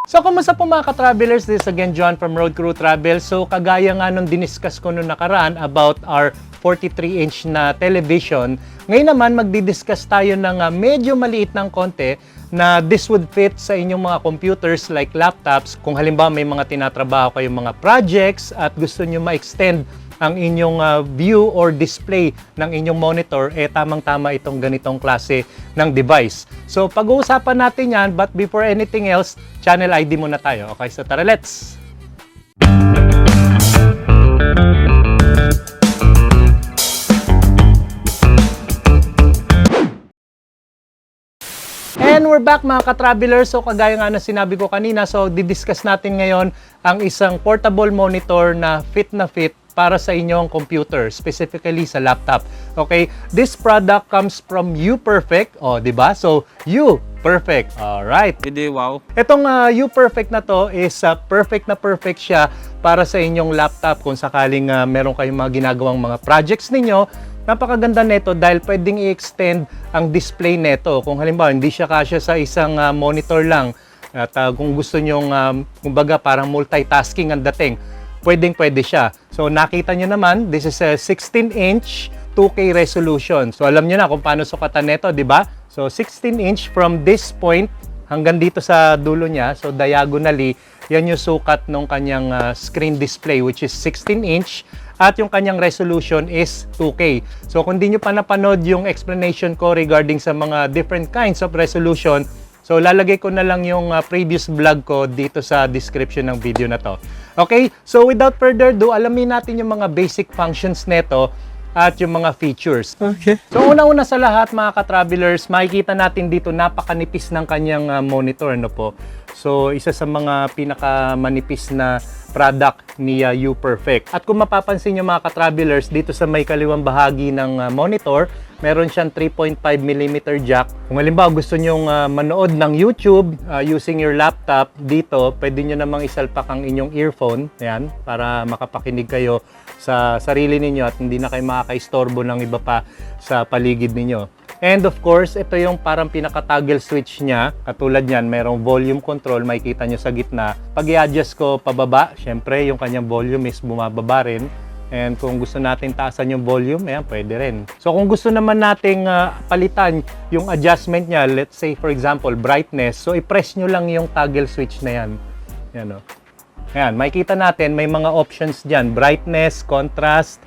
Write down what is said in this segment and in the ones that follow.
So, kumusta po mga ka-travelers? This is again John from Road Crew Travel. So, kagaya nga nung diniscuss ko nung nakaraan about our 43-inch na television, ngayon naman magdi-discuss tayo ng medyo maliit ng konti na this would fit sa inyong mga computers like laptops. Kung halimbawa may mga tinatrabaho kayong mga projects at gusto nyo ma-extend ang inyong view or display ng inyong monitor, tamang-tama itong ganitong klase ng device. So, pag-uusapan natin yan, but before anything else, channel ID muna tayo. Okay, so tara, let's! And we're back mga ka-travelers. So kagaya nga na sinabi ko kanina, so didiscuss natin ngayon ang isang portable monitor na fit para sa inyong computer, specifically sa laptop. Okay, this product comes from UPerfect. Oh, di ba? So UPerfect. All right. Hindi, wow. Itong UPerfect na to is perfect siya para sa inyong laptop kung sakaling meron kayong mga ginagawang mga projects ninyo. Napakaganda nito dahil pwedeng i-extend ang display nito. Kung halimbawa hindi siya kasya sa isang monitor lang at kung gusto nyong kumbaga parang multitasking ang dating, pwede siya. So nakita nyo naman, this is a 16-inch 2K resolution. So alam nyo na kung paano sukatan nito, di ba? So 16-inch from this point hanggang dito sa dulo niya. So diagonally, yan yung sukat ng kanyang screen display which is 16-inch. At yung kanyang resolution is 2K. So kung di nyo pa napanood yung explanation ko regarding sa mga different kinds of resolution, so lalagay ko na lang yung previous vlog ko dito sa description ng video na to. Okay, so without further ado, alamin natin yung mga basic functions nito at yung mga features. Okay. So una-una sa lahat mga ka-travelers, makikita natin dito napakanipis ng kanyang monitor, no po. So isa sa mga pinakamanipis na product ni UPerfect. At kung mapapansin nyo mga ka-travelers, dito sa may kaliwang bahagi ng monitor, meron siyang 3.5mm jack. Kung halimbawa gusto nyong manood ng YouTube using your laptop, dito pwede nyo namang isalpak ang inyong earphone, ayan, para makapakinig kayo sa sarili ninyo at hindi na kayo makakaistorbo ng iba pa sa paligid ninyo. And of course, ito yung parang pinaka-toggle switch niya. Katulad niyan, mayroong volume control, makikita nyo sa gitna. Pag i-adjust ko pababa, syempre yung kanyang volume is bumababa rin. And kung gusto natin taasan yung volume, ayan, pwede rin. So kung gusto naman nating palitan yung adjustment niya, let's say for example, brightness, so i-press nyo lang yung toggle switch na yan. Yan o. Ayan, makikita natin, may mga options dyan. Brightness, contrast,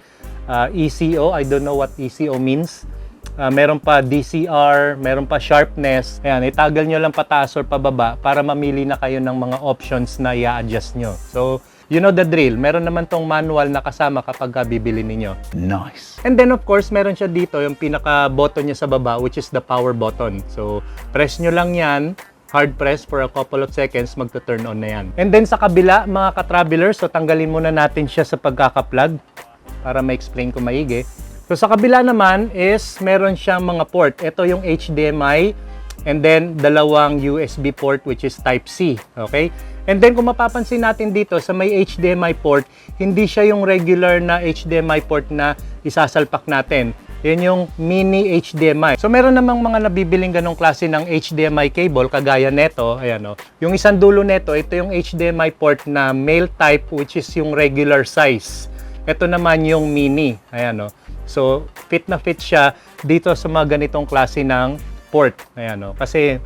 ECO, I don't know what ECO means. Meron pa DCR, meron pa sharpness. Ayan, itaggle nyo lang pataas or pababa para mamili na kayo ng mga options na i-adjust nyo. So, you know the drill. Meron naman tong manual na kasama kapag bibili ninyo. Nice. And then of course, meron siya dito yung pinaka-button niya sa baba which is the power button. So, press nyo lang yan. Hard press for a couple of seconds, magto-turn on na yan. And then sa kabila, mga ka-travelers, so tanggalin muna natin siya sa pagkaka-plug para ma-explain ko maigi. So sa kabila naman is meron siyang mga port. Ito yung HDMI and then dalawang USB port which is Type-C. Okay? And then kung mapapansin natin dito sa may HDMI port, hindi siya yung regular na HDMI port na isasalpak natin. Yan yung mini HDMI. So meron namang mga nabibiling ganong klase ng HDMI cable kagaya neto. Ayan o. Yung isang dulo neto, ito yung HDMI port na male type which is yung regular size. Ito naman yung mini. Ayan o. So, fit na fit siya dito sa mga ganitong klase ng port. Ayan o. Kasi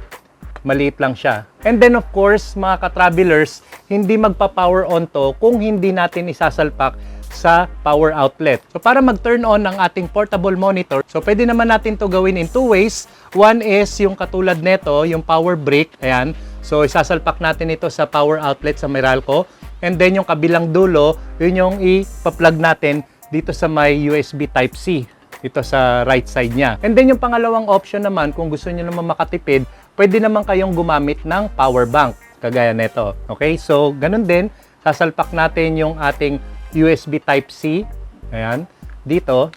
maliit lang siya. And then of course, mga ka-travelers, hindi magpa-power on to kung hindi natin isasalpak sa power outlet. So, para mag-turn on ang ating portable monitor, so pwede naman natin to gawin in two ways. One is yung katulad nito, yung power brick. Ayan. So, isasalpak natin ito sa power outlet sa Meralco. And then yung kabilang dulo, yun yung ipa-plug natin dito sa may USB Type-C, dito sa right side niya. And then yung pangalawang option naman, kung gusto niyo naman makatipid, pwede naman kayong gumamit ng power bank, kagaya nito. Okay? So, ganun din, sasalpak natin yung ating USB Type-C, ayan, dito,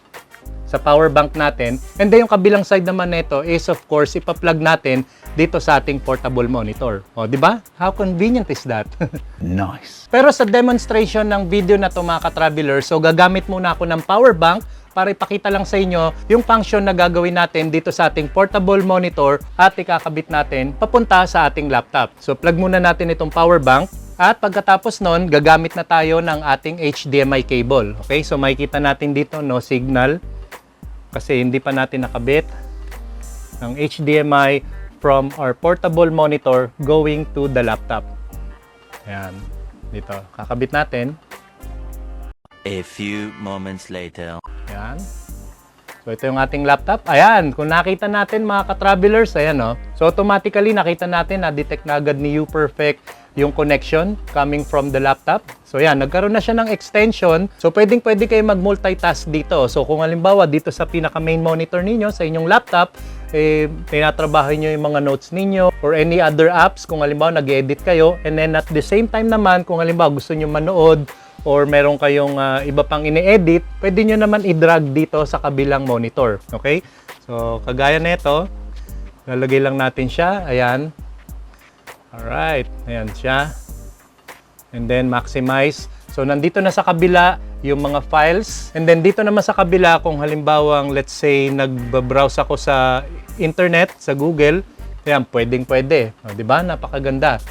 sa power bank natin. And then yung kabilang side naman nito is of course, ipa-plug natin dito sa ating portable monitor. O, di ba? How convenient is that? Nice. Pero sa demonstration ng video na to mga ka-traveler, so gagamit muna ako ng power bank para ipakita lang sa inyo yung function na gagawin natin dito sa ating portable monitor at ikakabit natin papunta sa ating laptop. So plug muna natin itong power bank at pagkatapos nun, gagamit na tayo ng ating HDMI cable. Okay, so makikita natin dito no signal kasi hindi pa natin nakabit ng HDMI from our portable monitor going to the laptop. Ayan, dito. Kakabit natin. A few moments later. Ayan. So, ito yung ating laptop. Ayan, kung nakita natin mga ka-travelers, ayan o. So, automatically nakita natin, na-detect na agad ni UPerfect yung connection coming from the laptop. So, ayan, nagkaroon na siya ng extension. So, pwede kayo mag-multitask dito. So, kung halimbawa, dito sa pinaka-main monitor ninyo, sa inyong laptop, tinatrabaho nyo yung mga notes ninyo or any other apps, kung halimbawa, nag-edit kayo. And then, at the same time naman, kung halimbawa, gusto nyo manood or meron kayong iba pang ini-edit, pwede nyo naman i-drag dito sa kabilang monitor. Okay? So, kagaya nito, lalagay lang natin siya. Ayan. Alright. Ayan siya. And then, maximize. So, nandito na sa kabila yung mga files. And then, dito naman sa kabila, kung halimbawang, let's say, nag-browse ako sa internet, sa Google, ayan, pwede. O, diba? Napakaganda.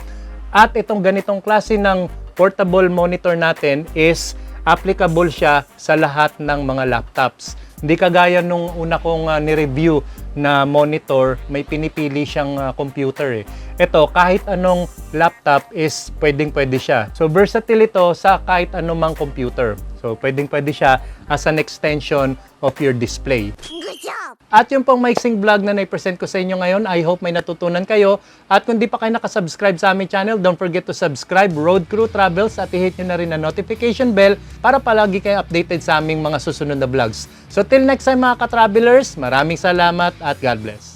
At itong ganitong klase ng portable monitor natin is applicable siya sa lahat ng mga laptops. Hindi kagaya nung una kong ni-review na monitor, may pinipili siyang computer eh. Ito, kahit anong laptop is pwede siya. So, versatile ito sa kahit anumang computer. So, pwede siya as an extension of your display. Good job! At yung pong maiksing vlog na na-present ko sa inyo ngayon, I hope may natutunan kayo. At kung di pa kayo nakasubscribe sa aming channel, don't forget to subscribe Road Crew Travels at i-hit nyo na rin ang notification bell para palagi kayo updated sa aming mga susunod na vlogs. So till next time mga ka-travelers, maraming salamat at God bless.